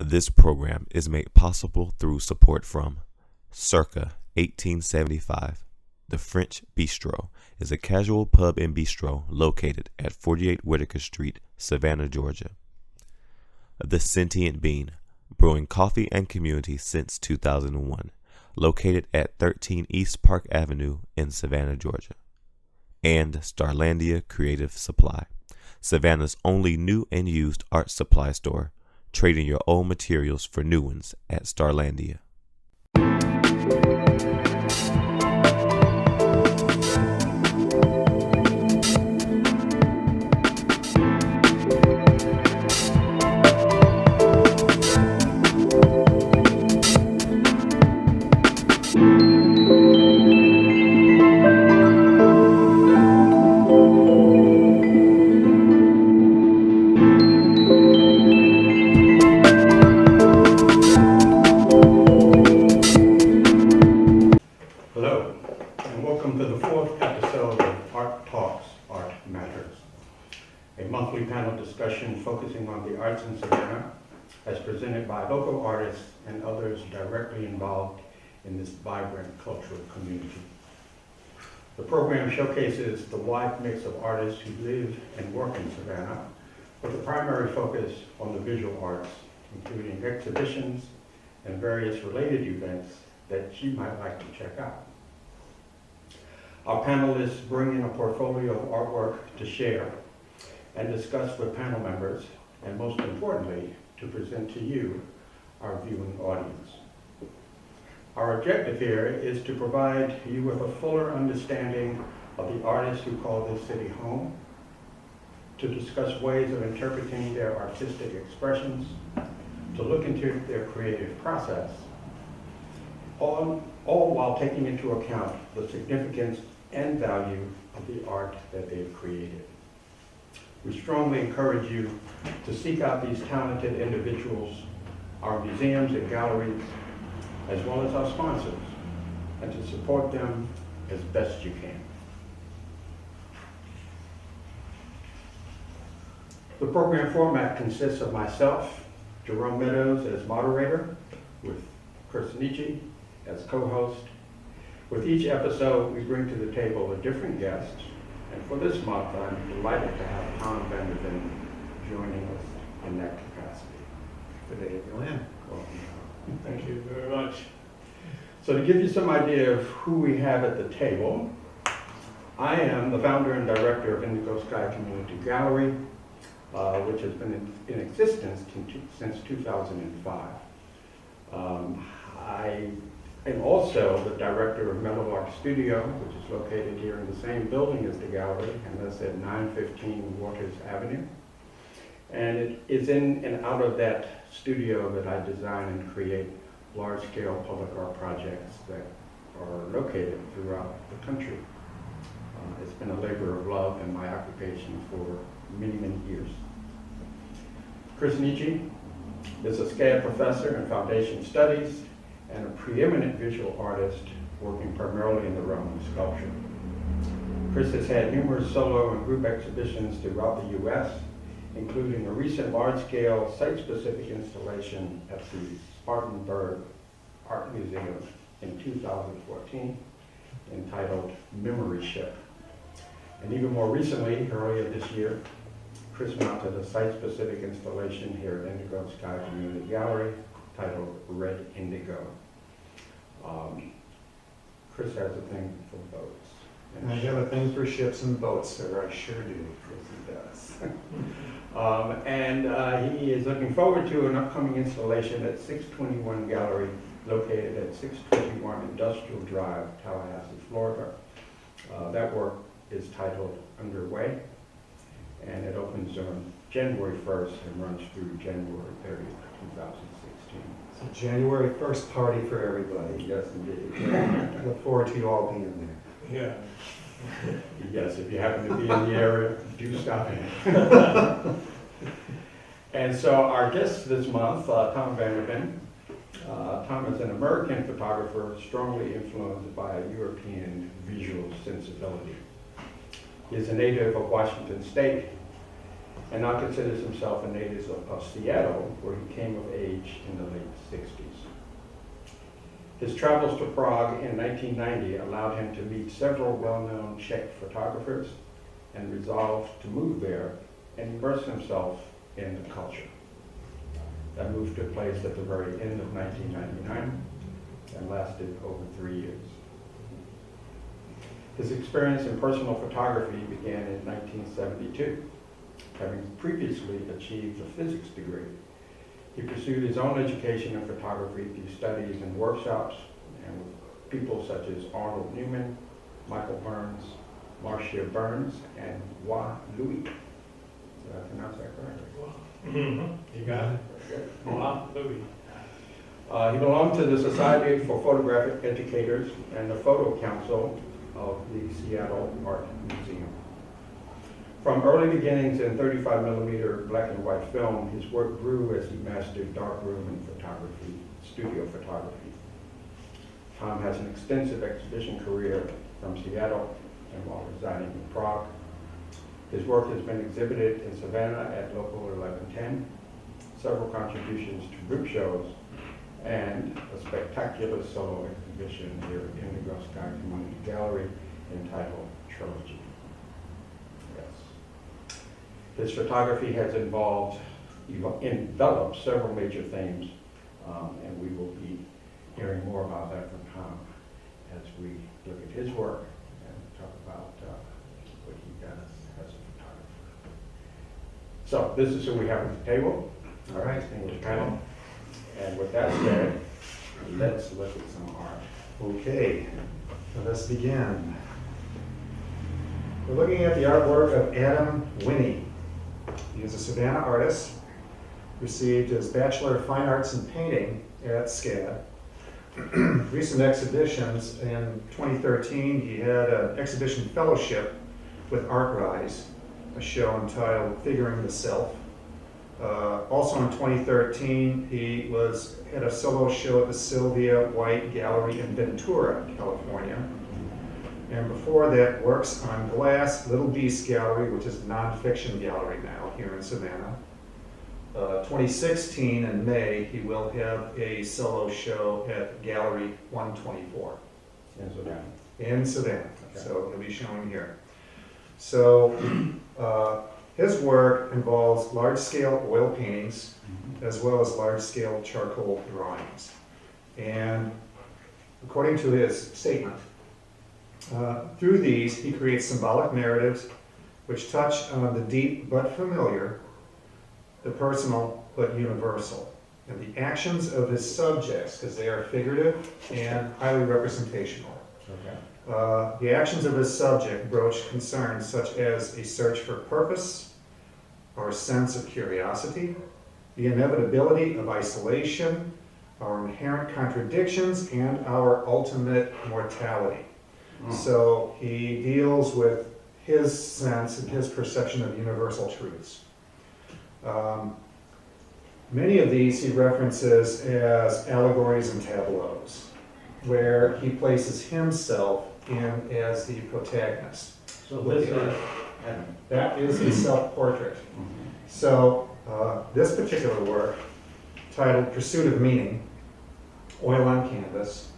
This program is made possible through support from Circa 1875. The French Bistro is a casual pub and bistro located at 48 Whitaker Street, Savannah, Georgia. The Sentient Bean, brewing coffee and community since 2001, located at 13 East Park Avenue in Savannah, Georgia. And Starlandia Creative Supply, Savannah's only new and used art supply store, trading your old materials for new ones at Starlandia. Focusing on the arts in Savannah, as presented by local artists and others directly involved in this vibrant cultural community. The program showcases the wide mix of artists who live and work in Savannah, with a primary focus on the visual arts, including exhibitions and various related events that you might like to check out. Our panelists bring in a portfolio of artwork to share and discuss with panel members, and most importantly, to present to you, our viewing audience. Our objective here is to provide you with a fuller understanding of the artists who call this city home, to discuss ways of interpreting their artistic expressions, to look into their creative process, all while taking into account the significance and value of the art that they've created. We strongly encourage you to seek out these talented individuals, our museums and galleries, as well as our sponsors, and to support them as best you can. The program format consists of myself, Jerome Meadows as moderator, with Chris Nitsche as co-host. With each episode, we bring to the table a different guest. And for this month, I'm delighted to have Tom Van de Ven joining us in that capacity. Good day, everyone. Welcome. Thank you very much. So to give you some idea of who we have at the table, I am the founder and director of Indigo Sky Community Gallery, which has been in existence since 2005. I am also the director of Mellow Art Studio, which is located here in the same building as the gallery, and that's at 915 Waters Avenue. And it is in and out of that studio that I design and create large-scale public art projects that are located throughout the country. It's been a labor of love and my occupation for many, many years. Chris Nitsche is a SCAD professor in foundation studies and a preeminent visual artist working primarily in the realm of sculpture. Chris has had numerous solo and group exhibitions throughout the U.S., including a recent large-scale site-specific installation at the Spartanburg Art Museum in 2014 entitled Memory Ship. And even more recently, earlier this year, Chris mounted a site-specific installation here at Indigo Sky Community Gallery titled Red Indigo. Chris has a thing for boats. And I have a thing for ships and boats, sir. I sure do. Yes, he does. And he is looking forward to an upcoming installation at 621 Gallery, located at 621 Industrial Drive, Tallahassee, Florida. That work is titled Underway, and it opens on January 1st and runs through January 30th, 2016. It's a January 1st party for everybody. Yes, indeed. I look forward to you all being there. Yeah. Yes, if you happen to be in the area, do stop in. And so our guest this month, Tom Van de Ven. Tom is an American photographer strongly influenced by a European visual sensibility. He is a native of Washington State and now considers himself a native of Seattle, where he came of age in the late 60s. His travels to Prague in 1990 allowed him to meet several well-known Czech photographers and resolved to move there and immerse himself in the culture. That move took place at the very end of 1999 and lasted over 3 years. His experience in personal photography began in 1972. Having previously achieved a physics degree, he pursued his own education in photography through studies and workshops and with people such as Arnold Newman, Michael Burns, Marcia Burns, and Hua Louis. Did I pronounce that correctly? You got it. Wow, Louis. He belonged to the Society for Photographic Educators and the Photo Council of the Seattle Art Museum. From early beginnings in 35mm black and white film, his work grew as he mastered darkroom and photography, studio photography. Tom has an extensive exhibition career from Seattle and while residing in Prague. His work has been exhibited in Savannah at Local 1110, several contributions to group shows, and a spectacular solo exhibition here in Indigo Sky Community Gallery entitled Trilogy. Yes. His photography has enveloped several major themes, and we will be hearing more about that from Tom as we look at his work and talk about what he does as a photographer. So this is who we have at the table. All right. Distinguished panel. And with that said, let's look at some art. Okay, let us begin. We're looking at the artwork of Adam Winnie. He is a Savannah artist, received his Bachelor of Fine Arts in Painting at SCAD. Recent exhibitions, in 2013 he had an exhibition fellowship with ArtRise, a show entitled Figuring the Self. Also in 2013, he had a solo show at the Sylvia White Gallery in Ventura, California. And before that, works on glass, Little Beast Gallery, which is a nonfiction gallery now here in Savannah. 2016, in May, he will have a solo show at Gallery 124. In Savannah. In Savannah, Okay. so he'll be showing here. So his work involves large-scale oil paintings as well as large-scale charcoal drawings. And according to his statement, through these he creates symbolic narratives which touch on the deep but familiar, the personal but universal, and the actions of his subjects, because they are figurative and highly representational. Okay. The actions of his subject broach concerns such as a search for purpose, our sense of curiosity, the inevitability of isolation, our inherent contradictions, and our ultimate mortality. So he deals with his sense and his perception of universal truths. Many of these he references as allegories and tableaus, where he places himself in as the protagonist. So this is Adam. That is a self-portrait. So this particular work, titled Pursuit of Meaning, oil on canvas,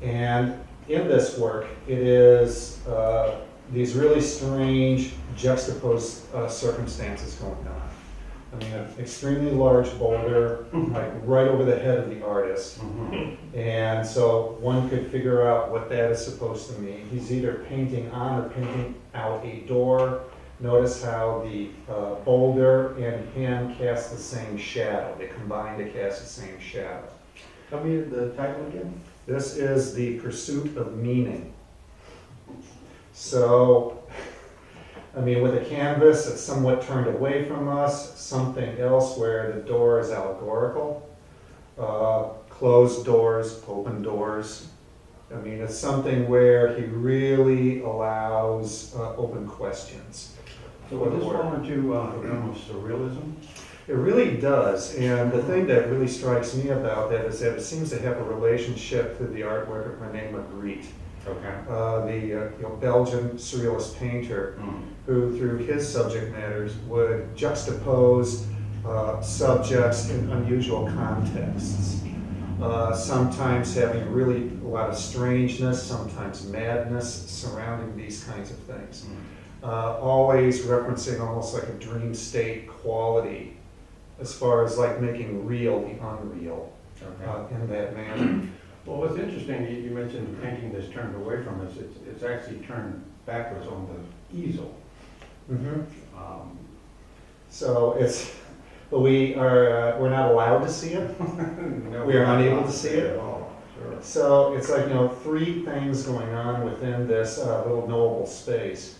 and in this work it is these really strange juxtaposed circumstances going on. I mean, an extremely large boulder, like right over the head of the artist. And so one could figure out what that is supposed to mean. He's either painting on or painting out a door. Notice how the boulder and him cast the same shadow. They combine to cast the same shadow. Tell me the title again. This is The Pursuit of Meaning. So, I mean, with a canvas that's somewhat turned away from us, something else where the door is allegorical, closed doors, open doors. I mean, it's something where he really allows open questions. So would this fall into the realm of surrealism? It really does, and the thing that really strikes me about that is that it seems to have a relationship to the artwork of Rene Magritte. Okay. the Belgian surrealist painter, who through his subject matters would juxtapose subjects in unusual contexts. Sometimes having really a lot of strangeness, sometimes madness surrounding these kinds of things. Always referencing almost like a dream state quality as far as like making real the unreal in that manner. Well, what's interesting, you mentioned the painting that's turned away from us. It's actually turned backwards on the easel. Mm-hmm. Um, So it's, but we're not allowed to see it. no, We are we're unable not to see it? at all. Sure. So it's like, three things going on within this little knowable space.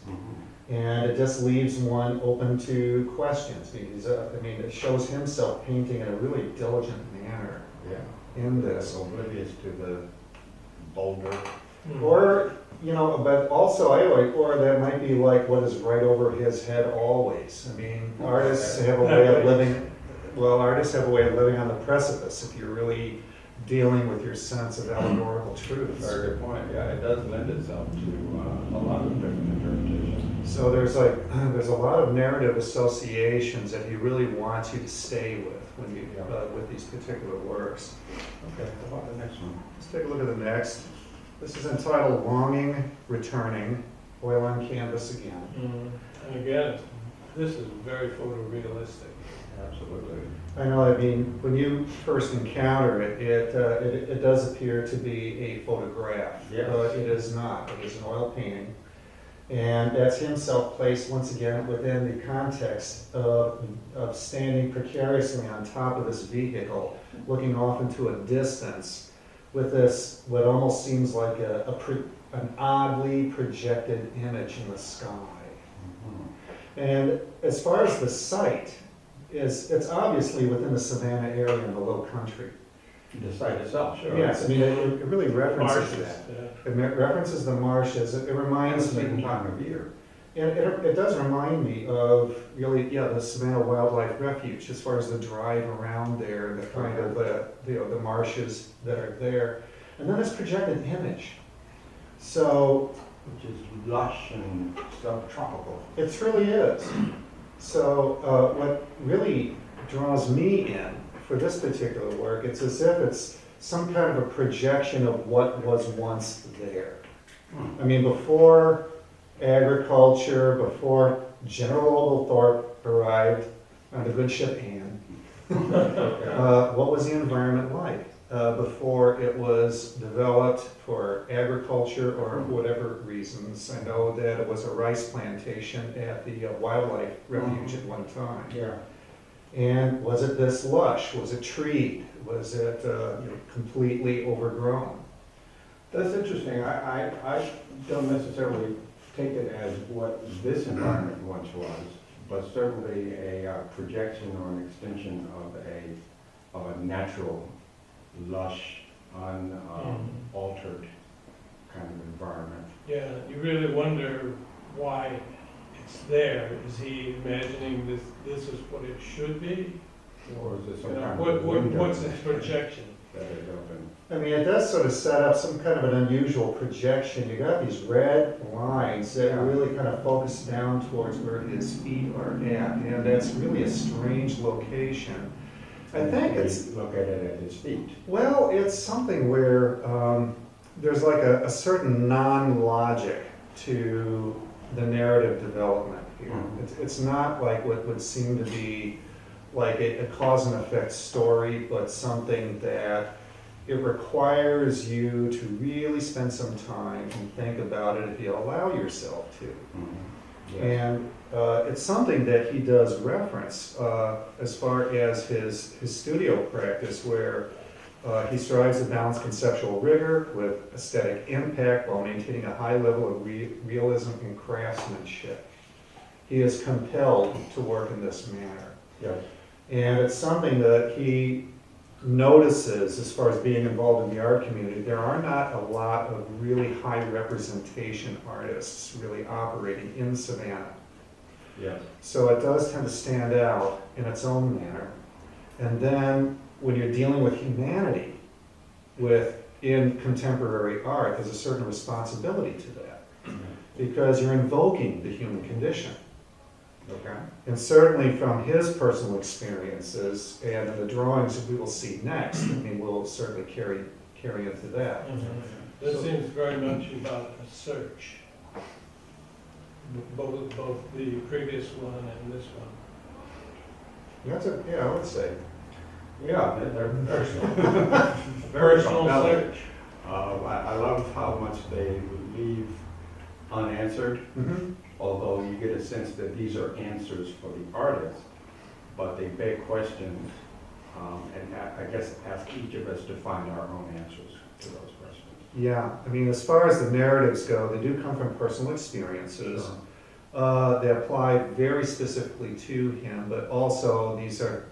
And it just leaves one open to questions. It shows himself painting in a really diligent manner Yeah. in this. Oblivious to the boulder. Or, but also, or that might be like what is right over his head always. Artists have a way of living, artists have a way of living on the precipice if you're really dealing with your sense of allegorical truths. Very good point. Yeah, it does lend itself to a lot of different interpretations. So there's a lot of narrative associations that he really wants you to stay with when you, with these particular works. Okay, how about the next one? Let's take a look at the next. This is entitled Longing, Returning, oil on canvas again. And again, this is very photorealistic. Absolutely. I know, when you first encounter it, it does appear to be a photograph. Yes. But it is not. It is an oil painting. And that's himself placed once again within the context of standing precariously on top of this vehicle, looking off into a distance with this, what almost seems like an oddly projected image in the sky. And as far as the site, it's obviously within the Savannah area in the Low Country. The site itself, sure. Yes, it really references Marshes, that. It references the marshes. It reminds It's a me. certain time of year. It does remind me of really, the Savannah Wildlife Refuge, as far as the drive around there, the kind of the marshes that are there, and then this projected image. So Which is lush and subtropical. it really is. So what really draws me in for this particular work, it's as if it's some kind of a projection of what was once there. Before agriculture, before General Oglethorpe arrived on the good ship Anne, what was the environment like before it was developed for agriculture or whatever reasons? I know that it was a rice plantation at the wildlife refuge at one time. Yeah. And was it this lush? Was it treed? Was it completely overgrown? That's interesting. I don't necessarily take it as what this environment once was, but certainly a projection or an extension of a natural, lush, unaltered kind of environment. Yeah, you really wonder why it's there. Is he imagining this is what it should be? Or is it some You know, kind of window what's his projection? that is open? It does sort of set up some kind of an unusual projection. You got these red lines that really kind of focus down towards where his feet are at, and that's really a strange location. I think it's, Look at it at his feet. well, it's something where there's like a certain non-logic to the narrative development here. It's not like what would seem to be like a cause and effect story, but something that it requires you to really spend some time and think about it if you allow yourself to. Yes. And it's something that he does reference as far as his studio practice, where he strives to balance conceptual rigor with aesthetic impact while maintaining a high level of realism and craftsmanship. He is compelled to work in this manner. Yes. And it's something that he notices as far as being involved in the art community. There are not a lot of really high representation artists really operating in Savannah. Yes. So it does tend to stand out in its own manner. And then when you're dealing with humanity, with in contemporary art, there's a certain responsibility to that, because you're invoking the human condition. Okay. And certainly from his personal experiences and in the drawings that we will see next, I mean, we'll certainly carry into that. This seems very much about a search. Both the previous one and this one. Yeah, I would say. Yeah, they're personal. Personal compelling. search. I love how much they leave unanswered, although you get a sense that these are answers for the artist, but they beg questions, and I guess ask each of us to find our own answers to those questions. Yeah, I mean, as far as the narratives go, they do come from personal experiences. They apply very specifically to him, but also these are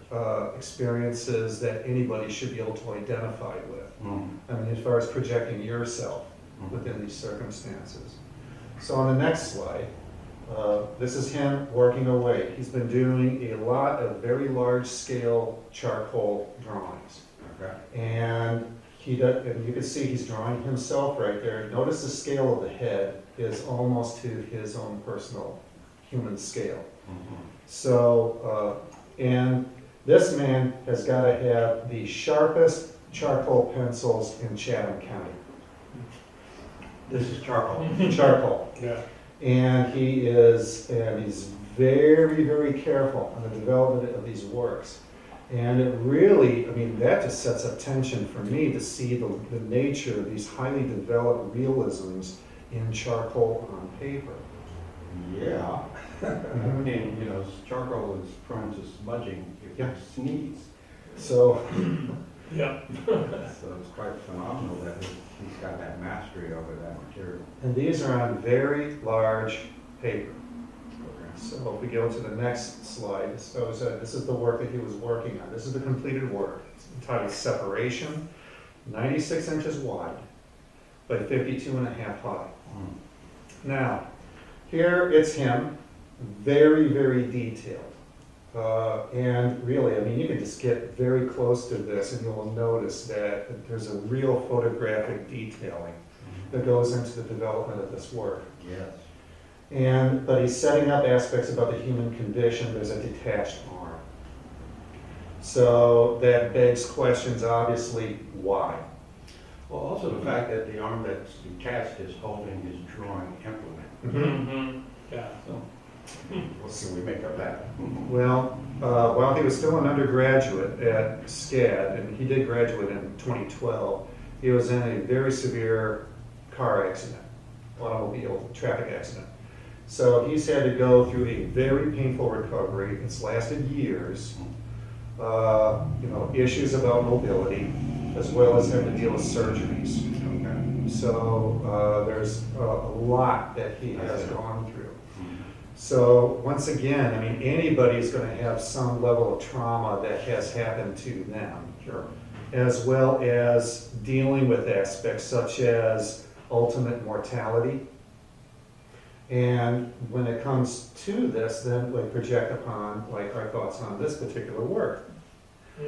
experiences that anybody should be able to identify with. I mean, as far as projecting yourself within these circumstances. So on the next slide, this is him working away. He's been doing a lot of very large-scale charcoal drawings. Okay. And and you can see he's drawing himself right there. Notice the scale of the head is almost to his own personal human scale. So, and this man has got to have the sharpest charcoal pencils in Chatham County. This is charcoal. Charcoal. Yeah. And he's very, very careful on the development of these works. And it really, I mean, that just sets up tension for me to see the nature of these highly developed realisms in charcoal on paper. Yeah. I mean, you know, charcoal is prone to smudging if you sneeze. So, Yeah. So it's quite phenomenal that he's got that mastery over that material. and these are on very large paper. Okay. So if we go to the next slide, so this is the work that he was working on. This is the completed work. It's entitled Separation, 96 inches wide by 52 and a half high. Now, here it's him, very, very detailed. And really, I mean, you can just get very close to this and you'll notice that there's a real photographic detailing that goes into the development of this work. Yes. But he's setting up aspects about the human condition. There's a detached arm. So that begs questions, obviously, why? Well, also the fact that the arm that's detached is holding his drawing implement. Mm-hmm. Yeah. So, what can we make of that? Well, while he was still an undergraduate at SCAD, and he did graduate in 2012, he was in a very severe car accident, automobile traffic accident. So he's had to go through a very painful recovery. It's lasted years. Issues about mobility, as well as having to deal with surgeries. Okay. So there's a lot that he has gone through. So once again, I mean, anybody's going to have some level of trauma that has happened to them. Sure. As well as dealing with aspects such as ultimate mortality. And when it comes to this, then we project upon like our thoughts on this particular work.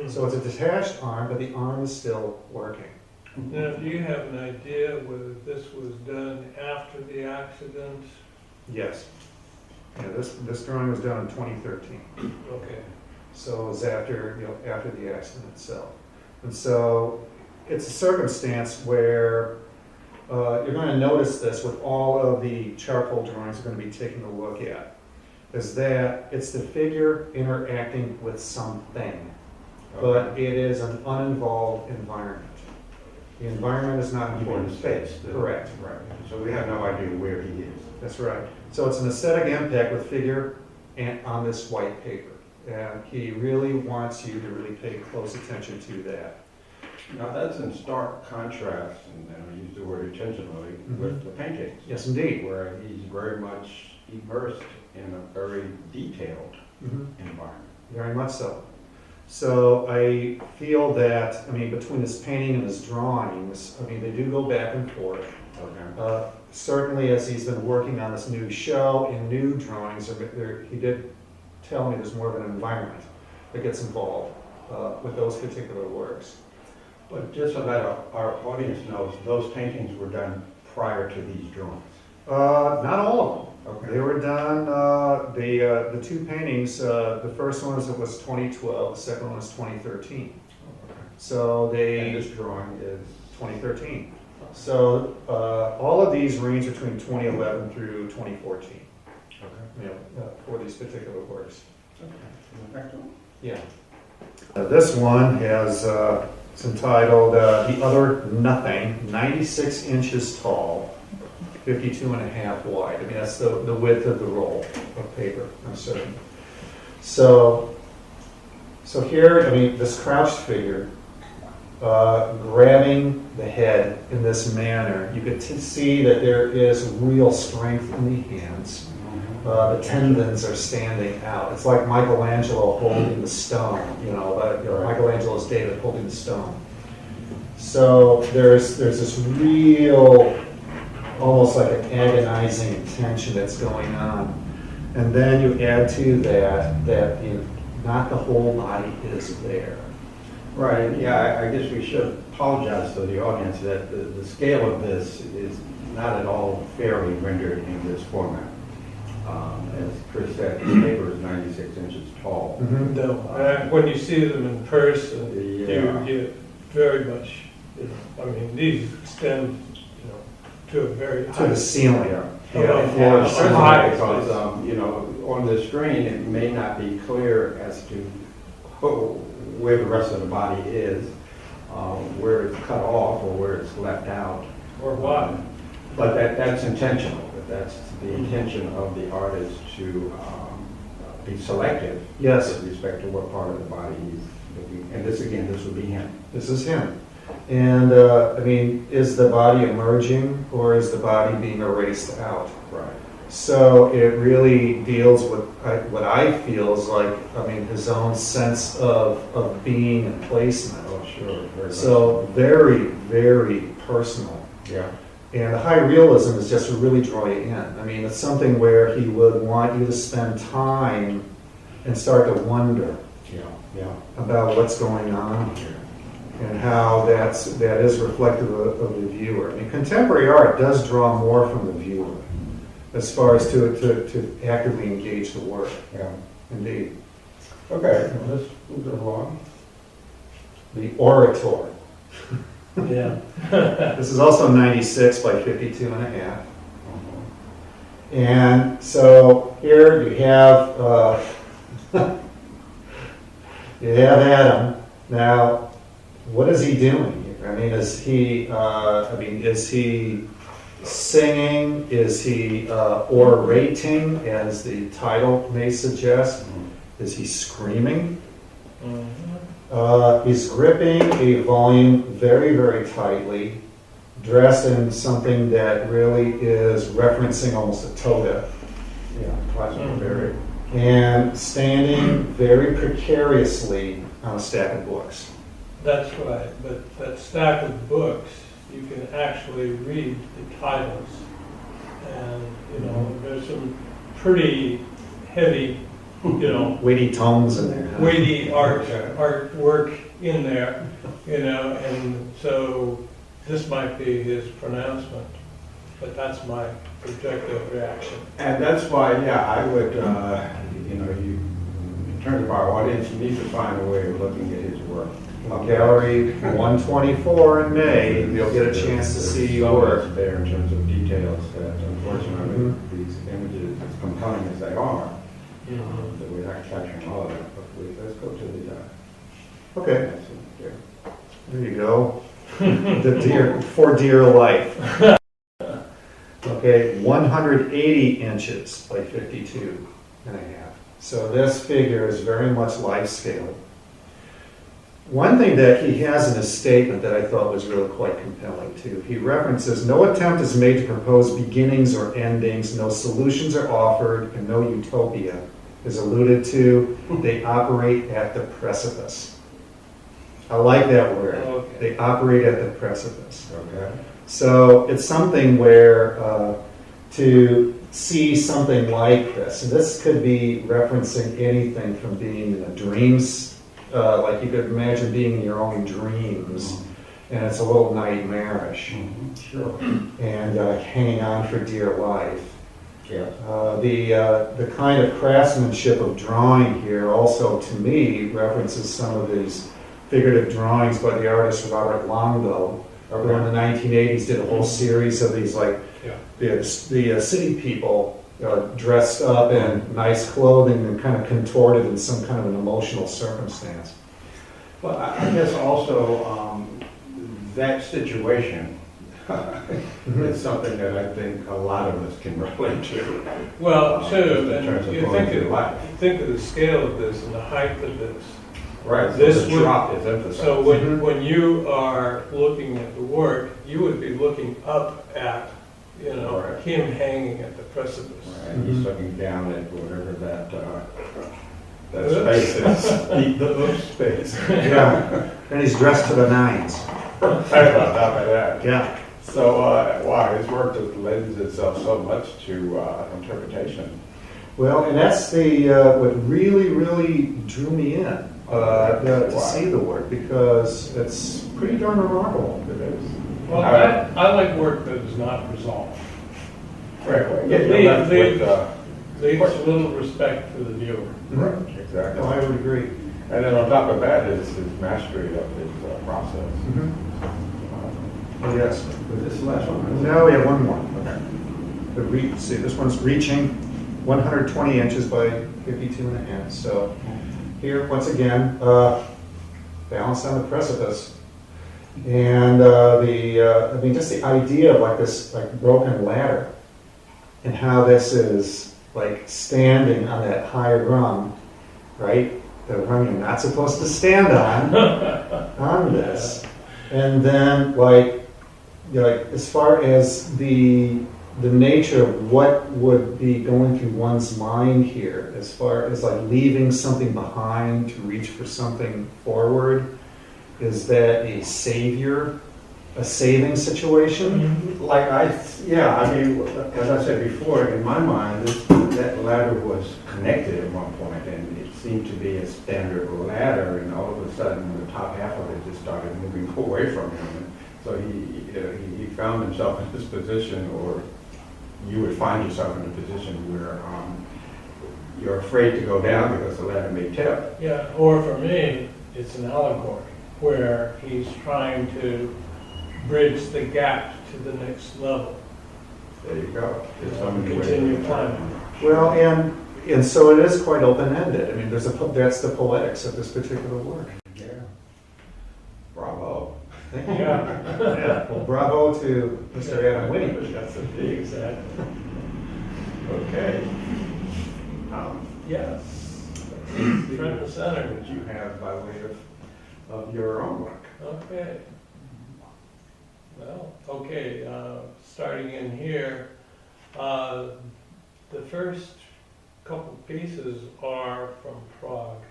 So it's a detached arm, but the arm is still working. Now, do you have an idea whether this was done after the accident? Yes. Yeah, this drawing was done in 2013. Okay. So it was after the accident itself. And so it's a circumstance where you're going to notice this with all of the charcoal drawings we're going to be taking a look at, is that it's the figure interacting with something, but it is an uninvolved environment. The environment is not important. Space. Correct. Right. So we have no idea where he is. That's right. So it's an aesthetic impact with figure and on this white paper. And he really wants you to really pay close attention to that. Now that's in stark contrast, and I use the word intentionally, with the paintings. Yes, indeed. Where he's very much immersed in a very detailed environment. Very much so. So I feel that, I mean, between his painting and his drawings, I mean, they do go back and forth. Okay. Certainly as he's been working on this new show and new drawings, he did tell me there's more of an environment that gets involved with those particular works. But just so that our audience knows, those paintings were done prior to these drawings. Not all of them. Okay. They were done, the two paintings, the first one was 2012, the second one was 2013. So And they, this drawing is, 2013. So all of these range between 2011 through 2014, okay. you know, for these particular works. Okay. Yeah. This one has, it's entitled The Other Nothing, 96 inches tall, 52 and a half wide. I mean, that's the width of the roll of paper, I'm certain. So here, I mean, this crouched figure, grabbing the head in this manner, you could see that there is real strength in the hands. The tendons are standing out. It's like Michelangelo holding the stone, you know, Michelangelo's David holding the stone. So there's this real, almost like an agonizing tension that's going on. And then you add to that you know, not the whole body is there. right, yeah, I guess we should apologize to the audience that the scale of this is not at all fairly rendered in this format. As Chris said, the paper is 96 inches tall. No, when you see them in person, Yeah. you get very much, you know, I mean, these extend, you know, to a very To high. the ceiling. Yeah. Yeah, And floor I'm is certain high. because, you know, on the screen, it may not be clear as to where the rest of the body is, where it's cut off or where it's left out. Or what? But that's intentional. That's the intention of the artist to be selective Yes, with respect to what part of the body he's looking. And this, again, this would be him. this is him. And I mean, is the body emerging or is the body being erased out? Right. So it really deals with what I feel is like, I mean, his own sense of being and placement. Oh, sure. Very So very, very personal. much. Yeah. And the high realism is just to really draw you in. I mean, it's something where he would want you to spend time and start to wonder Yeah. about what's going on here and how that is reflective of the viewer. I mean, contemporary art does draw more from the viewer as far as to actively engage the work. Yeah. Indeed. Okay, well, let's move it along. The Orator. Yeah. This is also 96 by 52 and a half. And so here you have you have Adam. Now, what is he doing here? I mean, is he singing? Is he orating, as the title may suggest? Is he screaming? He's gripping a volume very, very tightly, dressed in something that really is referencing almost a toga, Yeah, classical very. and standing very precariously on a stack of books. That's right, but that stack of books, you can actually read the titles. And, you know, there's some pretty heavy, you know, Weighty tomes in there. huh? weighty artwork in there, you know, and so this might be his pronouncement, but that's my objective reaction. And that's why, yeah, I would, you know, in terms of our audience, you need to find a way of looking at his work. Gallery 124 in May, you'll get a chance to see your work. Some there in terms of details that unfortunately Mhm. these images, as compelling as they are, that we're not capturing all of it. But let's go to the, Okay, next one here. there you go. The deer, for dear life. Okay, 180 inches by 52 and a half. So this figure is very much life scale. One thing that he has in his statement that I thought was really quite compelling too, he references, no attempt is made to propose beginnings or endings, no solutions are offered, and no utopia is alluded to. They operate at the precipice. I like that word. Okay. They operate at the precipice. Okay. So it's something where to see something like this, and this could be referencing anything from being in a dreams, like you could imagine being in your own dreams, and it's a little nightmarish, Sure. and hanging on for dear life. Yeah. The kind of craftsmanship of drawing here also, to me, references some of these figurative drawings by the artist Robert Longo, who in the 1980s did a whole series of these, like, the city people dressed up in nice clothing and kind of contorted in some kind of an emotional circumstance. Well, I guess also that situation is something that I think a lot of us can relate to. Well, too, in terms of you going think through life. of the scale of this and the height of this. Right, This so the would- drop is emphasized. So when you are looking at the work, you would be looking up at, Right. him hanging at the precipice. Right, he's looking down at whatever that space is, the space. Yeah, and he's dressed to the nines. Right on top of that. Yeah. So, wow, his work just lends itself so much to interpretation. Well, and that's what really, really drew me in to see the work, because it's pretty darn remarkable. It is. Well, I like work that is not resolved. Right, Leaves a little respect for the viewer. Right, No, exactly. I would agree. And then on top of that is his mastery of his process. Oh, yes. Was this the last one? No, we have one more. Okay. See, this one's reaching 120 inches by 52 and a half. So here, once again, balanced on the precipice. And just the idea of like this like broken ladder, and how this is like standing on that high rung, right? The rung you're not supposed to stand on this. And then like as far as the nature of what would be going through one's mind here, as far as like leaving something behind to reach for something forward, is that a saving situation? Like I mean, as I said before, in my mind, that ladder was connected at one point, and it seemed to be a standard ladder, and all of a sudden, the top half of it just started moving away from him. And so he found himself in this position, or you would find yourself in a position where you're afraid to go down because the ladder may tip. Yeah, or for me, it's an allegory where he's trying to bridge the gap to the next level. There you go. There's so many ways Continue of climbing. Well, and so it is quite open-ended. I mean, that's the poetics of this particular work. Yeah. Bravo. Yeah. Yeah. Well, bravo to Mr. Adam Winnie. That's a big. Exactly. Okay. Yes. Front and center. That you have by way of your own work. Okay. Well, okay, starting in here, the first couple pieces are from Prague,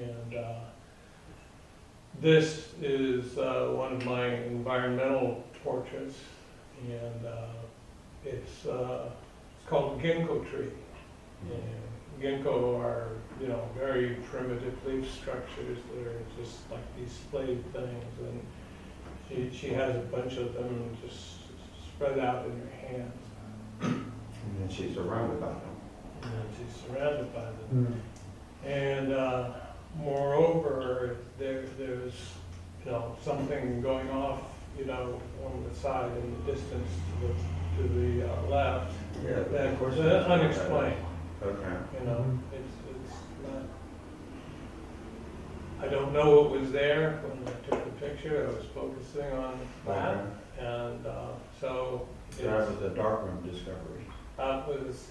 and this is one of my environmental portraits, and it's called ginkgo tree. And ginkgo are, very primitive leaf structures that are just like these splayed things, and she has a bunch of them just spread out in her hands. And then she's surrounded by them. And she's surrounded by them. And moreover, there's something going off, on the side in the distance to the left. Yeah, That of course. unexplained. Okay. It's not. I don't know what was there when I took the picture. I was focusing on that, and so So that was the darkroom discovery. that was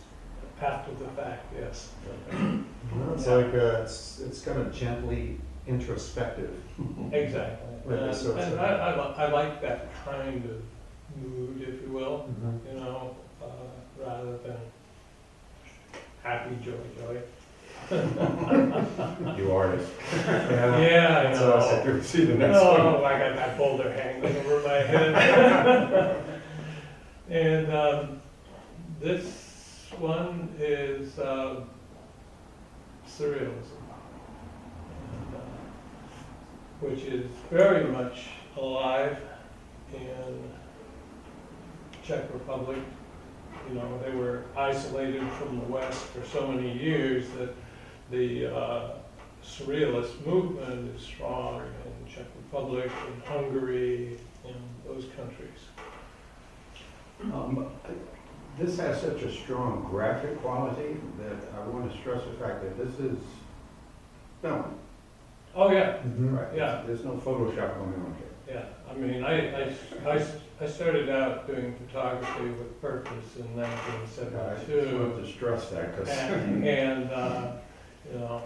after the fact. Yes. Well, it's like it's kind of gently introspective. Exactly. Right, And, so it's and I like that kind of mood, if you will, rather than happy joy. You artist. Yeah, I So I know. said, "Go see the next one." No, I got that boulder hanging over my head. And this one is surrealism, and, which is very much alive in Czech Republic. You know, they were isolated from the West for so many years that the surrealist movement is strong in Czech Republic, in Hungary, in those countries. This has such a strong graphic quality that I want to stress the fact that this is film. Oh, yeah, Right. Yeah. There's no Photoshop going on here. yeah. I mean, I started out doing photography with purpose in I just 1972. wanted to stress that because And you know,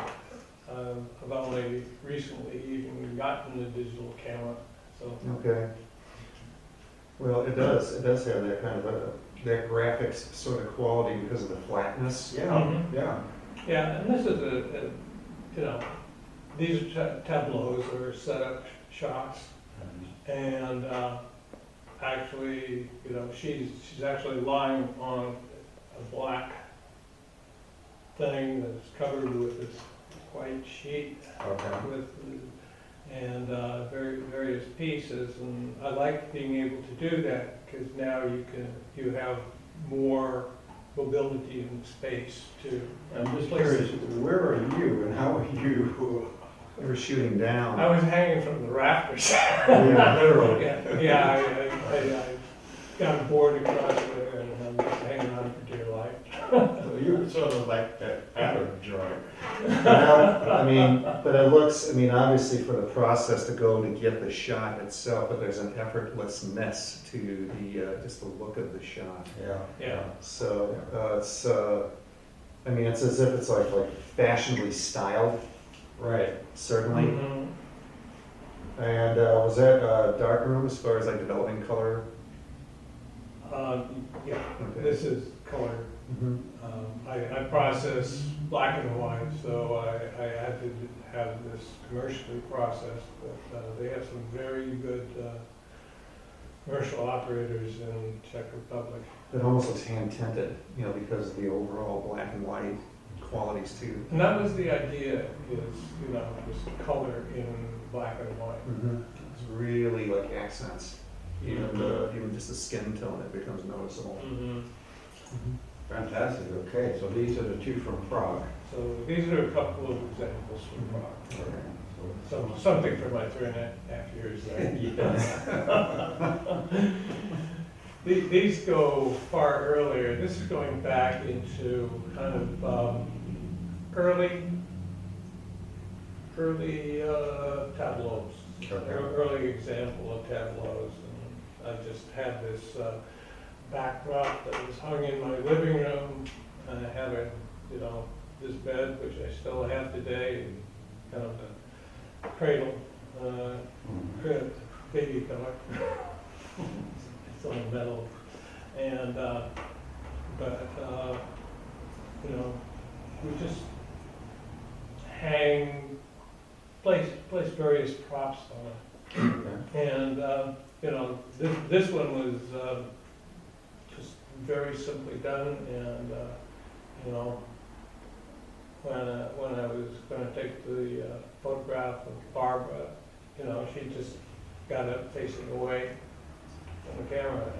I've only recently even gotten a digital camera, so. Okay. Well, it does have that kind of that graphics sort of quality because of the flatness. yeah, Mhm. yeah. Yeah, and this is you know, these are tableaus or setup shots, and actually, you know, she's actually lying on a black thing that's covered with this white sheet Okay. with, and various pieces, and I like being able to do that, because now you have more mobility in space to. I'm just curious, where are you and how are you? They were shooting down. I was hanging from the rafters. Yeah, literally. Yeah, I got bored across there, and I'm just hanging on for dear life. So you were sort of like that Adam drawing. Well, I mean, but it looks, I mean, obviously for the process to go to get the shot itself, but there's an effortlessness to the, just the look of the shot. Yeah. So, it's, I mean, it's as if it's like fashionably styled, Right. certainly. Mhm. And, was that a dark room as far as like developing color? Yeah, Okay. this is color. Mhm. I process black and white, so I had to have this commercially processed, but they have some very good commercial operators in Czech Republic. It almost looks hand tinted, you know, because of the overall black and white qualities too. And that was the idea, is, you know, just color in black and white. Mhm. It's really like accents, even just the skin tone, it becomes noticeable. Mhm. Fantastic. Okay, so these are the two from Prague. So these are a couple of examples from Prague. Okay. So something for my 3.5 years there. Yes. These go far earlier. This is going back into kind of early tableaus, Okay. early example of tableaus. And I just had this backdrop that was hung in my living room, and I had this bed, which I still have today, and kind of the cradle, baby pillow. It's on metal, and we just place various props on it, and this one was just very simply done, and when I was going to take the photograph of Barbara, she just got up facing away from the camera,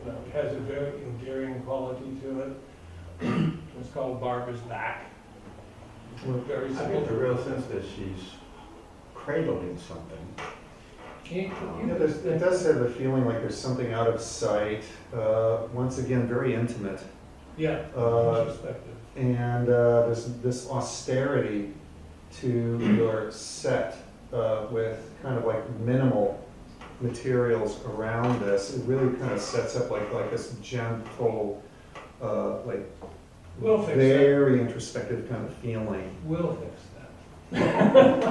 and it has a very endearing quality to it. It's called Barbara's Back. Very I get simple. the real sense that she's cradled in something. Yeah, it does have a feeling like there's something out of sight. Once again, very intimate. Yeah, Uh, perspective. And there's this austerity to your set with kind of like minimal materials around this. It really kind of sets up like this gentle, like We'll fix that. very introspective kind of feeling. We'll fix that.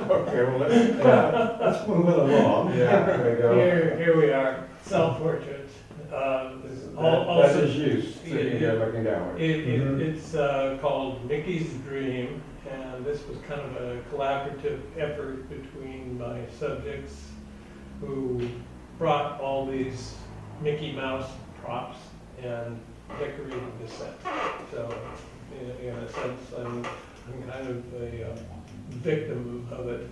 Okay, well, let's move it along. Yeah, there you go. Here we are, self-portrait. That is you, sitting here looking downward. Mhm. It's called Mickey's Dream, and this was kind of a collaborative effort between my subjects, who brought all these Mickey Mouse props and decorated the set. So, in a sense, I'm kind of a victim of it.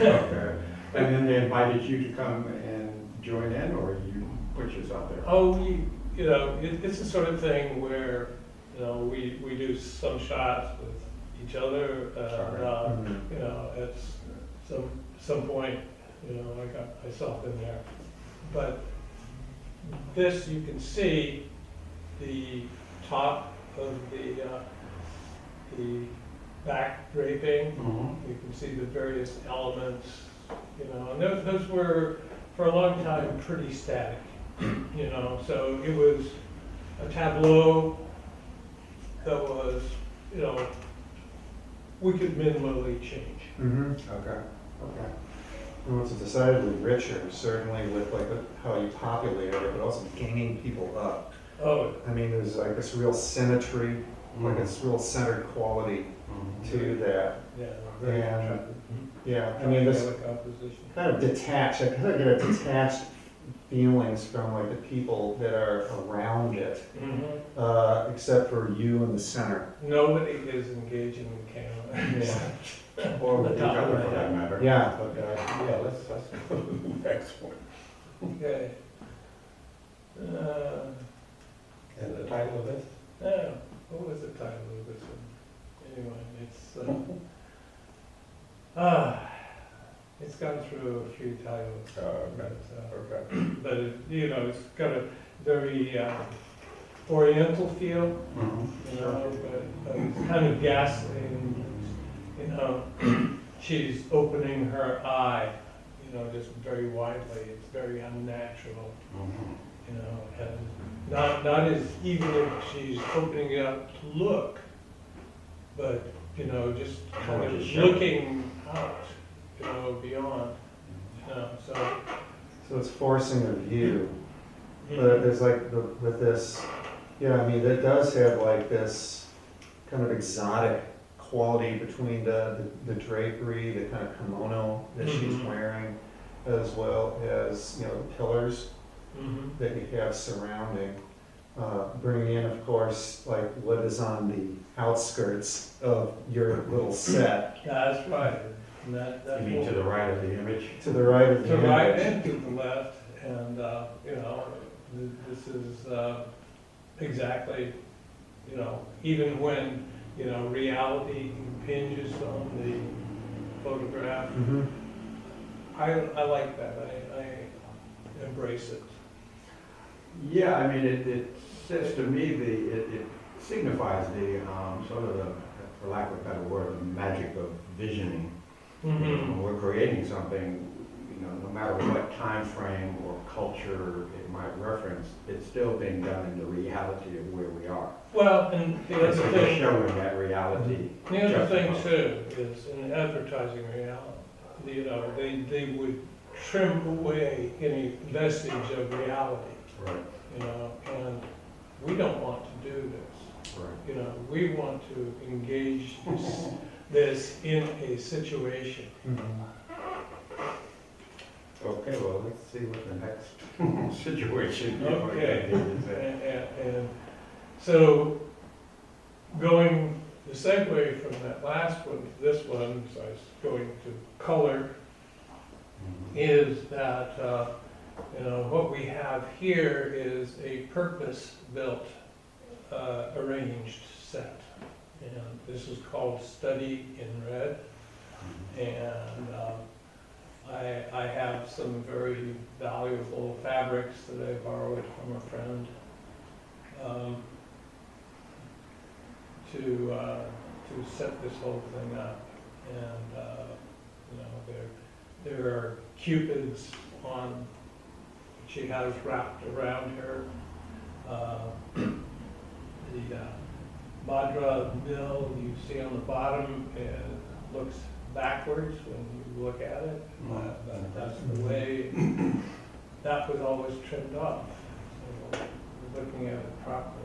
Okay. And then they invited you to come and join in, or you put yourself there? Oh, it's the sort of thing where, we do some shots with each other, at some point, I got myself in there. But this, you can see the top of the back draping. Mhm. You can see the various elements, and those were, for a long time, pretty static, so it was a tableau that was, we could minimally change. Mm-hmm. Okay. Okay. Well, it's decidedly richer, certainly with like how you populate it, but also ganging people up. Oh, I mean, there's like this real symmetry, like this real centered quality to that. yeah, very And, attractive. Yeah, I mean, this Composition. kind of detached, I kind of get a detached feelings from like the people that are around it, except for you in the center. Nobody is engaging the camera. Yeah. Or with each other for that matter. Yeah. But, yeah, let's go to the next one. Okay. And the title of this? What was the title of this one? Anyway, it's gone through a few titles. Okay. But it's got a very oriental feel, but it's kind of ghastly, and she's opening her eye, just very widely. It's very unnatural, and not as even if she's opening it up to look, but just kind of looking out, beyond, So it's forcing a view, but there's like with this, yeah, I mean, it does have like this kind of exotic quality between the drapery, the kind of kimono that she's wearing, as well as, the pillars that you have surrounding, bringing in, of course, like what is on the outskirts of your little set. That's right. And that You mean to the right of the image? To the right of the to the right image. and to the left, and this is exactly, even when reality impinges on the photograph. Mhm. I like that. I embrace it. Yeah, I mean, it says to me, it signifies the, sort of the, for lack of a better word, the magic of visioning. When we're creating something, no matter what time frame or culture it might reference, it's still being done in the reality of where we are. Well, and the And other so just thing, showing that reality. the other thing too is in advertising reality, they would trim away any vestige of reality, Right, and we don't want to do this. right. We want to engage this in a situation. Okay, well, let's see what the next situation is. Okay. And so going, the segue from that last one to this one, so I was going to color, is that, what we have here is a purpose-built, arranged set. And this is called Study in Red. And I have some very valuable fabrics that I borrowed from a friend to set this whole thing up. And there are cupids on she has wrapped around her. The Madra mill you see on the bottom, it looks backwards when you look at it. That's the way that was always trimmed off. So we're looking at it properly.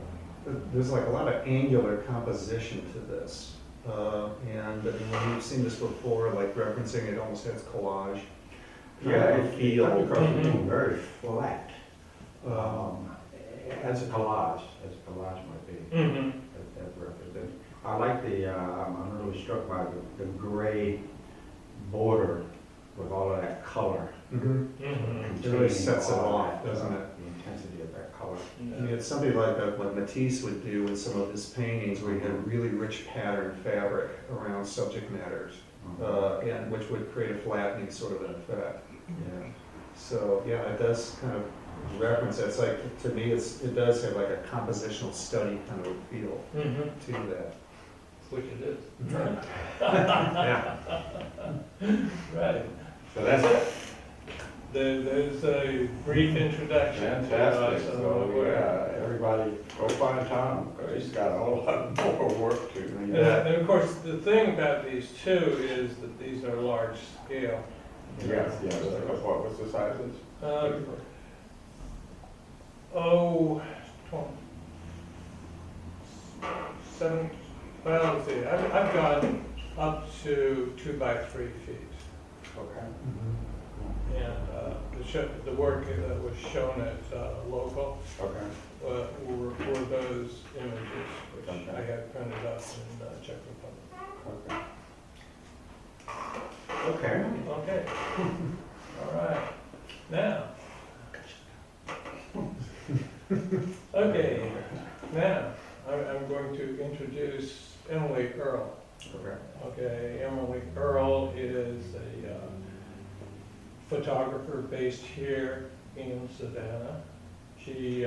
There's like a lot of angular composition to this. And when you've seen this before, like referencing it almost has collage. Yeah, it feel. comes across as being very flat, as a collage might be. That represents. I like the, I'm really struck by the gray border with all of that color. Mhm. Mhm. It really sets it Containing all off, that, doesn't it? The intensity of that color. I mean, it's something like what Matisse would do with some of his paintings, where he had really rich pattern fabric around subject matters, and which would create a flattening sort of an effect. Yeah. So, yeah, it does kind of reference that. It's like, to me, it does have like a compositional study kind of feel Mhm. to that. Which it is. Yeah. Right. So that's it. There's a brief introduction. Fantastic. to, So, yeah, everybody go find Tom, because he's got a whole lot more work to do. And of course, the thing about these two is that these are large scale. Yes, yes. What was the sizes? Oh, 7, well, let's see, I've gone up to 2 by 3 feet. Okay. And the work that was shown at local Okay. were those images, which Okay. I had printed up in Czech Republic. Okay. Okay, all right, now. Okay, now, I'm going to introduce Emily Earl. Okay. Okay, Emily Earl is a photographer based here in Savannah. She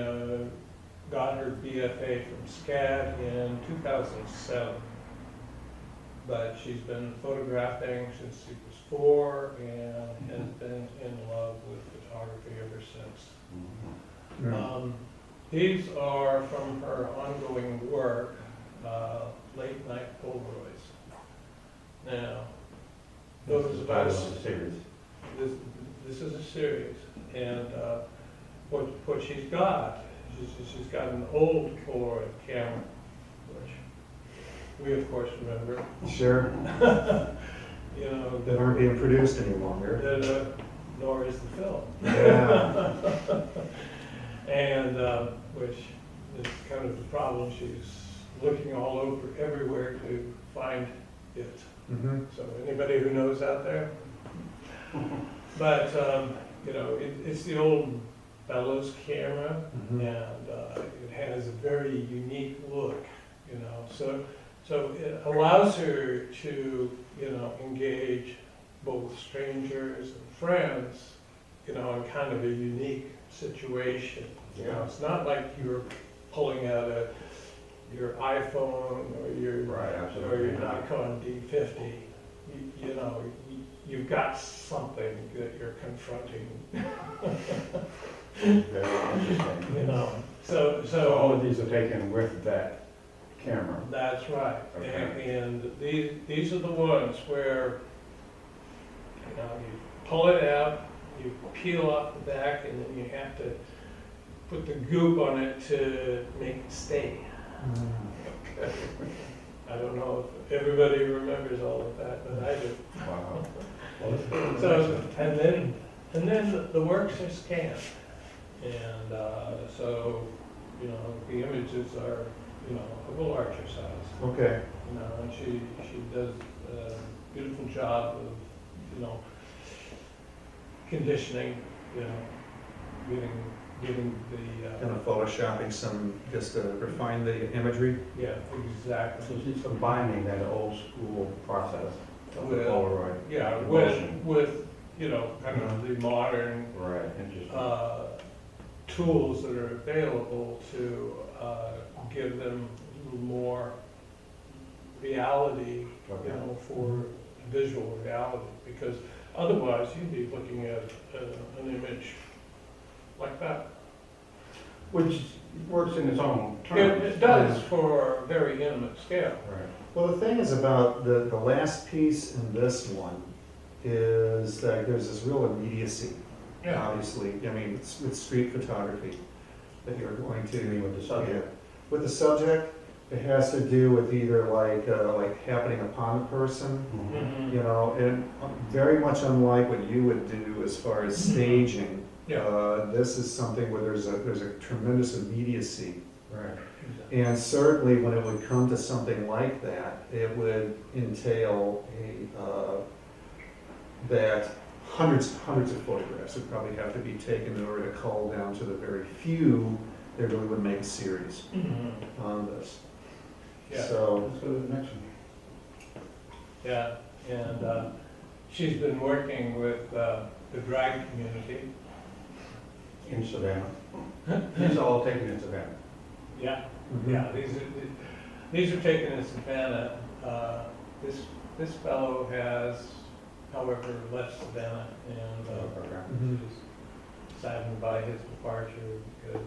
got her BFA from SCAD in 2007, but she's been photographing since she was 4 and has been in love with photography ever since. These are from her ongoing work, late night Polaroids. Now, those of us, the series. this is a series, and what she's got, she's got an old Polaroid camera, which we of course remember. Sure. You know, That aren't being produced any longer. nor is the film. Yeah. And which is kind of the problem. She's looking all over everywhere to find it. Mhm. So anybody who knows out there? But, you know, it's the old Bellows camera, Mhm. and it has a very unique look, you know. So it allows her to, you know, engage both strangers and friends, you know, in kind of a unique situation. You know, Yeah. it's not like you're pulling out your iPhone or your Right, or absolutely. your Nikon D50. You know, you've got something that you're confronting. Very interesting. You know, So all of these are taken with that camera. that's right. Okay. And these are the ones where, you know, you pull it out, you peel off the back, and then you have to put the goop on it to make it stay. I don't know if everybody remembers all of that, but I do. Wow. Well, it's pretty So, amazing. and then the works are scanned. And so, you know, the images are, you know, of a larger size. Okay. You know, and she does a beautiful job of, you know, conditioning, you know, getting the, Kind of photoshopping some, just to refine the imagery. yeah, exactly. So she's combining that old school process of the With- Polaroid. Yeah, Emulsion. with, you know, kind of the modern Right, interesting. tools that are available to give them a little more reality, you Okay. know, for visual reality, because otherwise you'd be looking at an image like that. Which works in its own terms. It does for a very intimate scale. Right. Well, the thing is about the last piece in this one is that there's this real immediacy, obviously. I mean, it's with street photography that you're going to. You mean with the subject? Yeah. With the subject, it has to do with either like happening upon the person, Mhm. you know, and very much unlike what you would do as far as staging. Yeah. This is something where there's a tremendous immediacy. Right. And certainly, when it would come to something like that, it would entail that hundreds of photographs would probably have to be taken in order to cull down to the very few that really would make a series on this. Yeah. So, Let's go to the next one. Yeah, and she's been working with the drag community. In Savannah. These are all taken in Savannah. Yeah, mhm. yeah, these are taken in Savannah. This fellow has, however, left Savannah, and Mhm. she's saddened by his departure because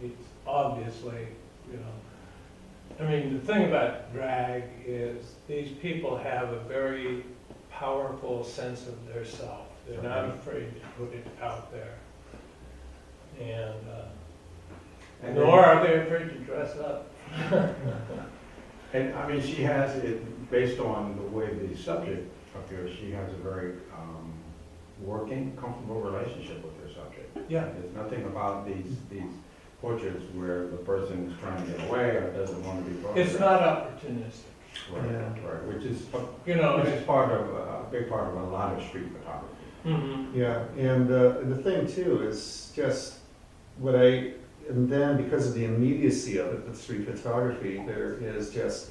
he's obviously, you know, I mean, the thing about drag is these people have a very powerful sense of their self. They're not afraid to put it out there. And nor are they afraid to dress up. And I mean, she has it, based on the way the subject appears, she has a very working, comfortable relationship with her subject. Yeah. There's nothing about these portraits where the person is trying to get away or doesn't want to be photographed. It's not opportunistic, Right, Yeah. right, which is, you know. which is part of, a big part of a lot of street photography. Mhm. Yeah, and the thing too is just and then because of the immediacy of it, the street photography, there is just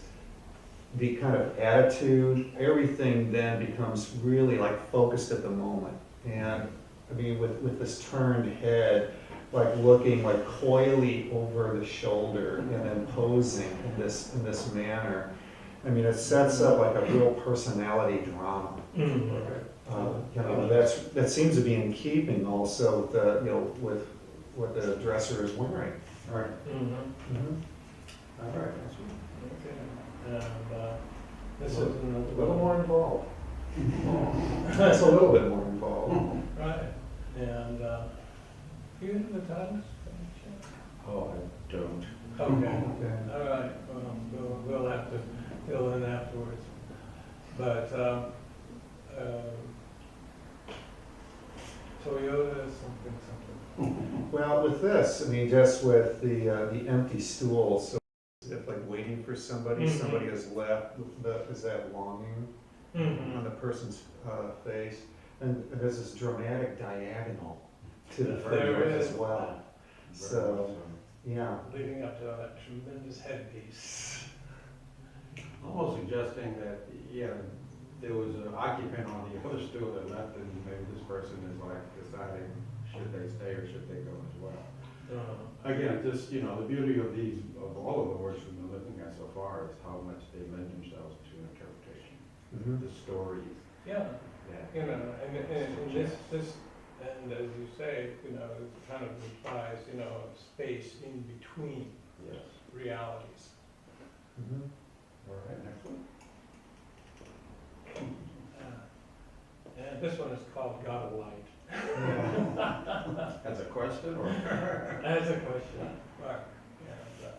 the kind of attitude, everything then becomes really like focused at the moment. And I mean, with this turned head, like looking like coyly over the shoulder and then posing in this manner. I mean, it sets up like a real personality drama. Mhm. You know, that seems to be in keeping also with the, you know, with what the dresser is wearing. All right, Mhm. all right, that's good. Okay. And this is A little more involved. another. It's a little bit more involved. Right, and do you have the titles? Oh, I don't. Okay, Okay. all right, well, we'll have to fill in afterwards. But Toyota something. Well, with this, I mean, just with the empty stool, so if like waiting for somebody, Mhm. somebody has left, is that longing on Mm-hmm. the person's face? And there's this dramatic diagonal to the There photograph is. as well. So, yeah. Leading up to that tremendous headpiece. Almost suggesting that, yeah, there was an occupant on the other stool that left, and maybe this person is like deciding should they stay or should they go as well. Again, just, you know, the beauty of these, of all of the works we've been looking at so far is how much they lend themselves to interpretation. Mhm. The stories Yeah, that. you know, and this, and as you say, you know, it kind of implies, you know, space in between Yes. realities. Mhm. All right, next one. And this one is called God of Light. Yeah. That's a question or? That's a question mark. And,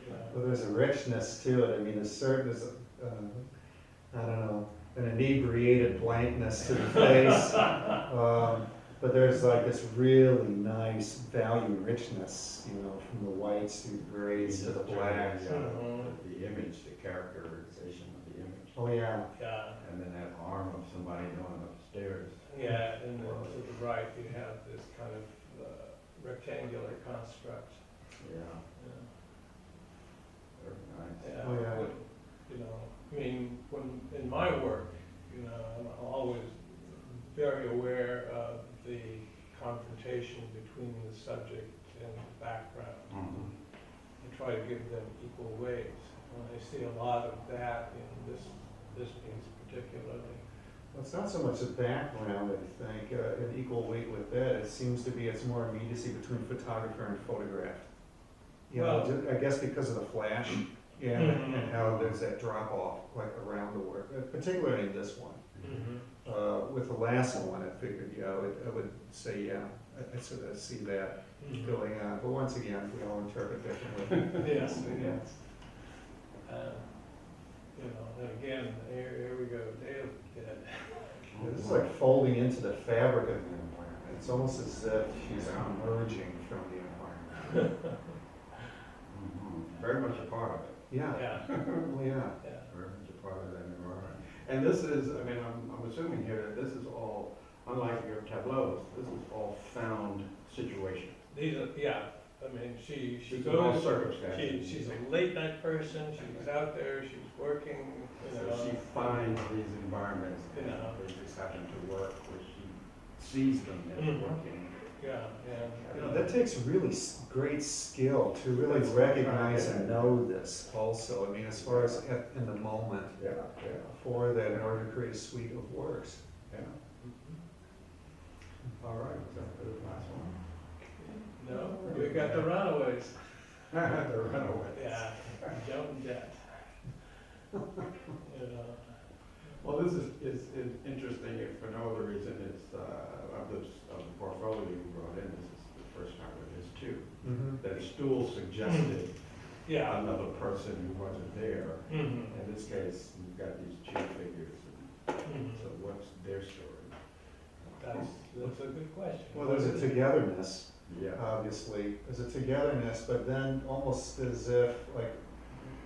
you know, Well, there's a richness to it. I mean, there's I don't know, an inebriated blankness to the face. But there's like this really nice value richness, you know, from the whites to the grays to the blacks. The image, the characterization of the image. Oh, yeah. yeah, And then that arm of somebody going upstairs. yeah, and then to the right, you have this kind of rectangular construct. Yeah, Yeah. very nice. Yeah, Oh, yeah. you know, I mean, when, in my work, you know, I'm always very aware of the confrontation between the subject and the background. Mhm. I try to give them equal weight. And I see a lot of that in this piece particularly. Well, it's not so much the background, I think, an equal weight with that. It seems to be it's more immediacy between photographer and photograph. You know, Well- I guess because of the flash, yeah, Mhm. and how there's that drop off like around the work, particularly in this one. With the last one, I figured, yeah, I would say, yeah, I sort of see that going on. But once again, we all interpret differently. Yes, yes. You know, and again, here we go, Day of the Dead. This is like folding into the fabric of the environment. It's almost as if she's emerging from the environment. Mhm. Very much a part of it. Yeah, Yeah, oh, yeah. yeah. Very much a part of that environment. And this is, I mean, I'm assuming here that this is all unlike your tableaus, this is all found situation. These are, yeah, I mean, she This is all goes, circumstances. she's a late night person, she's out there, she's working, you So know. she finds these environments, You know. and they just happen to work where she sees them as Mhm. working. Yeah, and, You know, that takes really great skill to really recognize and know this also. I mean, as far as in the moment Yeah, for that in order to create a suite of works. yeah. All right, was that the last one? no, we got the runaways. The runaway. Yeah, jumping jet. You know, Well, this is interesting if for no other reason. It's of the portfolio you brought in. This is the first time it is too. That stool suggested yeah. another person who wasn't there. Mhm. In this case, you've got these two figures. Mhm. So what's their story? That's a good question. Well, there's a togetherness, Yeah. obviously. There's a togetherness, but then almost as if, like,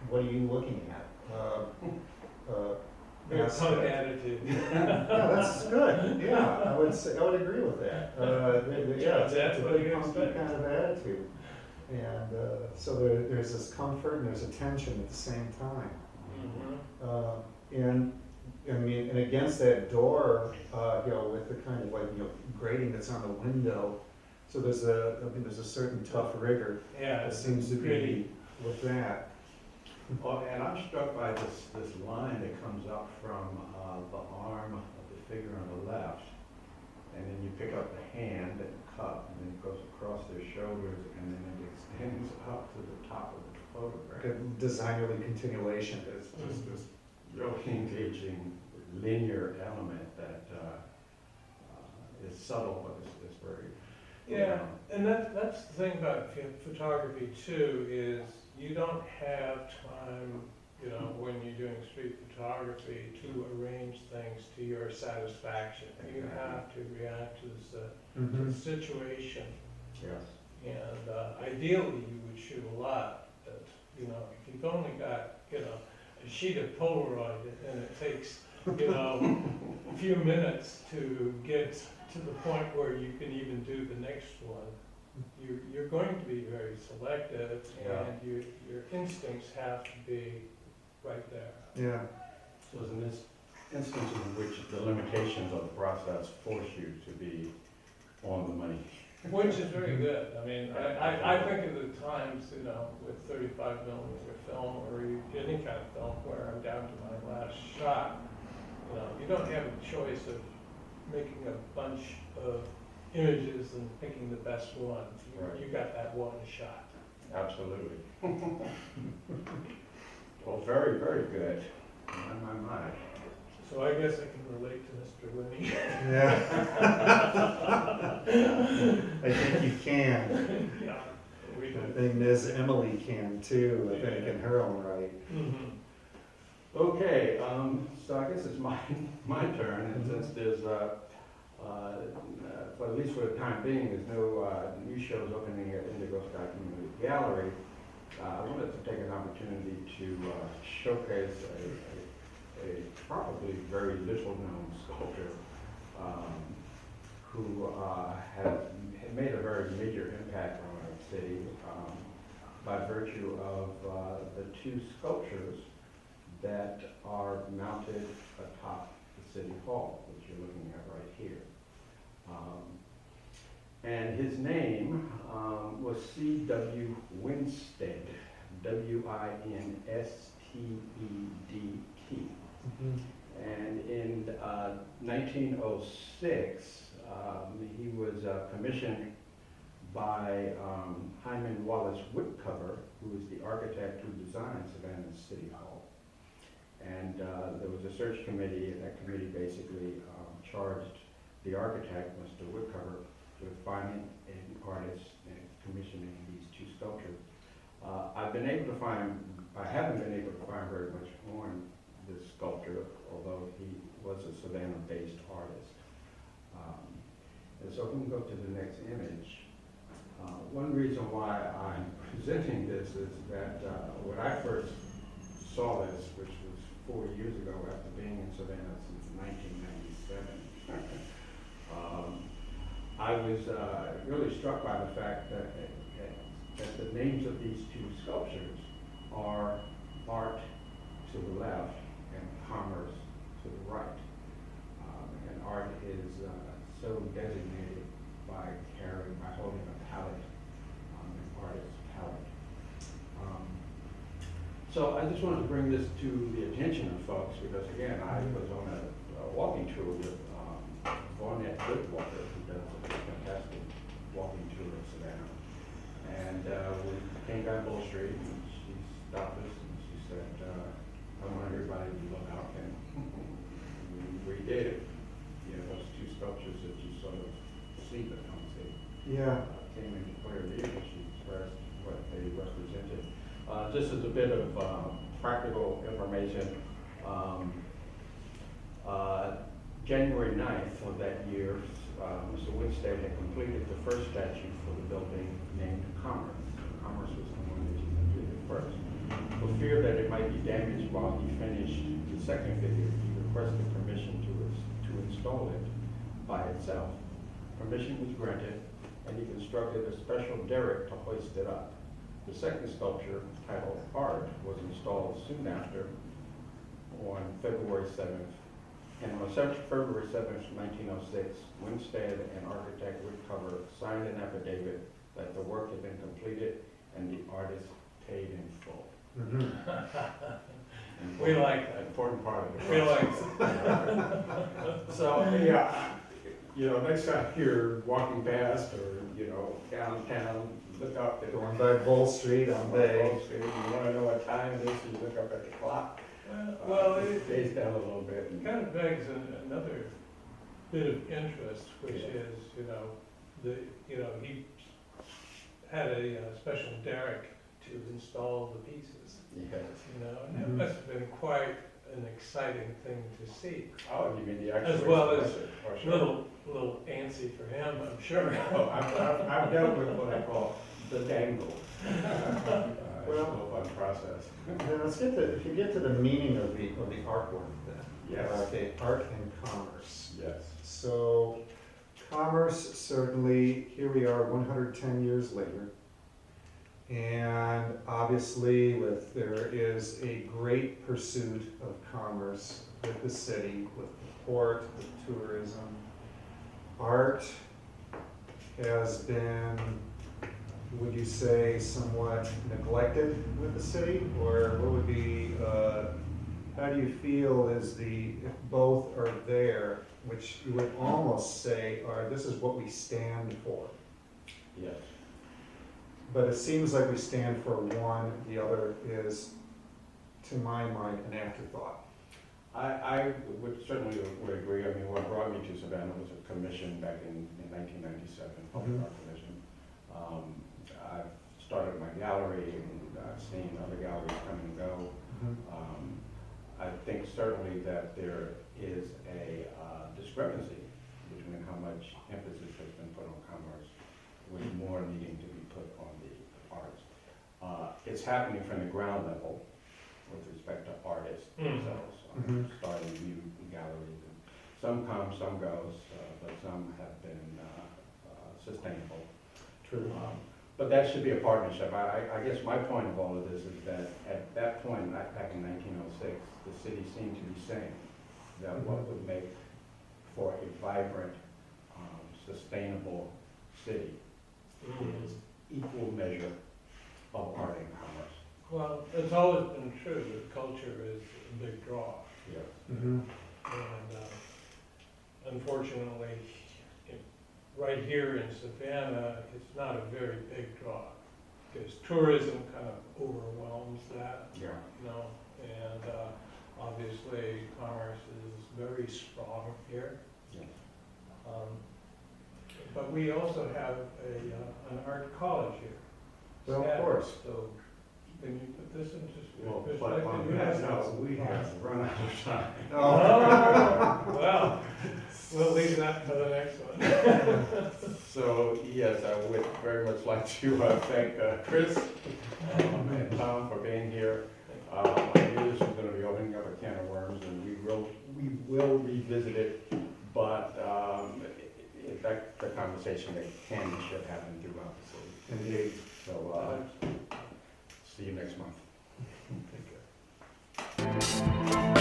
what are you looking at? Very aspect. punk attitude. Yeah, that's good. Yeah, I would agree with that. Yeah, That's it's a what big you punky expect. kind of attitude. And so there's this comfort and there's a tension at the same time. Mhm. And I mean, and against that door, with the kind of like, grating that's on the window, so there's a certain tough rigor Yeah, that it's seems to pretty. be with that. Well, and I'm struck by this line that comes up from the arm of the figure on the left, and then you pick up the hand and cup, and then it goes across their shoulders, and then it extends up to the top of the photograph. A designerly continuation. It's just this really engaging linear element that is subtle, but it's very. Yeah, and that's the thing about photography too, is you don't have time, when you're doing street photography, to arrange things to your satisfaction. You have to react to the situation, Yes. and ideally you would shoot a lot, but, if you've only got, a sheet of Polaroid and it takes, a few minutes to get to the point where you can even do the next one, you're going to be very selective, Yeah. and your instincts have to be right there. Yeah. So there's an instance in which the limitations of the process force you to be on the money. Which is very good. I mean, I think of the times, with 35 millimeter film or any kind of film where I'm down to my last shot, you don't have a choice of making a bunch of images and picking the best one. Right. You got that one shot. Absolutely. Well, very, very good. My. So I guess I can relate to Mr. Winnie. Yeah. I think you can. Yeah, we I do. think Ms. Emily can too, I think, in her own right. Mhm. Okay, so I guess it's my turn, and since there's, for at least for the time being, there's no new shows opening at Indigo Sky Community Gallery, I wanted to take an opportunity to showcase a probably very little-known sculptor who had made a very major impact on our city by virtue of the two sculptures that are mounted atop the City Hall, which you're looking at right here. And his name was CW Winstedt, Winsted. And in 1906, he was commissioned by Hyman Wallace Whitcover, who was the architect who designed Savannah City Hall. And there was a search committee, and that committee basically charged the architect, Mr. Whitcover, with finding an artist and commissioning these two sculptures. I haven't been able to find very much on this sculptor, although he was a Savannah-based artist. And so if we can go to the next image. One reason why I'm presenting this is that when I first saw this, which was 4 years ago after being in Savannah since 1997, I was really struck by the fact that the names of these two sculptures are art to the left and commerce to the right. And art is so designated by holding a palette, an artist's palette. So I just wanted to bring this to the attention of folks because again, I was on a walking tour with Vonette Goodwater, who does a fantastic walking tour of Savannah. And we came down Bull Street and she stopped us and she said, I want everybody to look out, and we did. You know, those two sculptures that you sort of see but don't see. Yeah. Came into clear view and she expressed what they represented. Just as a bit of practical information, January 9th of that year, Mr. Winstedt had completed the first statue for the building named Commerce. Commerce was the one that he completed first. For fear that it might be damaged while he finished the second figure, he requested permission to install it by itself. Permission was granted, and he constructed a special derrick to hoist it up. The second sculpture, titled Art, was installed soon after on February 7th. And on February 7th, 1906, Winstedt and architect Rick Cover signed an affidavit that the work had been completed and the artist paid in full. We like that. Important part of the We like process. So, yeah, you know, next time you're walking past or, you know, downtown, look up at Going by Bull Street on Bay. Bull Street, you want to know what time it is, you look up at the clock. Well, It it stays down a little bit. it kind of begs another bit of interest, which Yeah. is, he had a special derrick to install the pieces, Yes. and that must have been quite an exciting thing to see. Oh, you mean the actual? As well as expressive, for sure. Little antsy for him, I'm sure. Oh, I've dealt with what I call the dangle. It's a fun process. Then if you get to the meaning of the artwork then. Yes. Okay, art and commerce. Yes. So commerce, certainly, here we are 110 years later. And obviously there is a great pursuit of commerce with the city, with the port, with tourism. Art has been, would you say, somewhat neglected with the city? Or what would be, how do you feel if both are there, which you would almost say this is what we stand for? Yes. But it seems like we stand for one, the other is, to my mind, an afterthought. I would certainly would agree. I mean, what brought me to Savannah was a commission back in 1997, public art commission. I've started my gallery and I've seen other galleries come and go. I think certainly that there is a discrepancy between how much emphasis has been put on commerce with more needing to be put on the arts. It's happening from the ground level with respect to artists themselves, starting new galleries. And some come, some goes, but some have been sustainable. True. But that should be a partnership. I guess my point of all of this is that at that point, back in 1906, the city seemed to be saying that what would make for a vibrant, sustainable city is equal measure of art and commerce. Well, it's always been true that culture is a big draw. Yes. And unfortunately, right here in Savannah, it's not a very big draw. Because tourism kind of overwhelms that, Yeah. and obviously commerce is very strong here. Yeah. But we also have an art college here. Well, of Staff. course. So can you put this into Well, but perspective? on You have that some- note, we have run out of time. Oh, well, we'll leave that for the next one. So, yes, I would very much like to thank Chris and Tom for being here. I knew this was going to be opening up a can of worms, and we will revisit it. But affect the conversation that can and should happen throughout the city. Indeed. So, see you next month. Take care.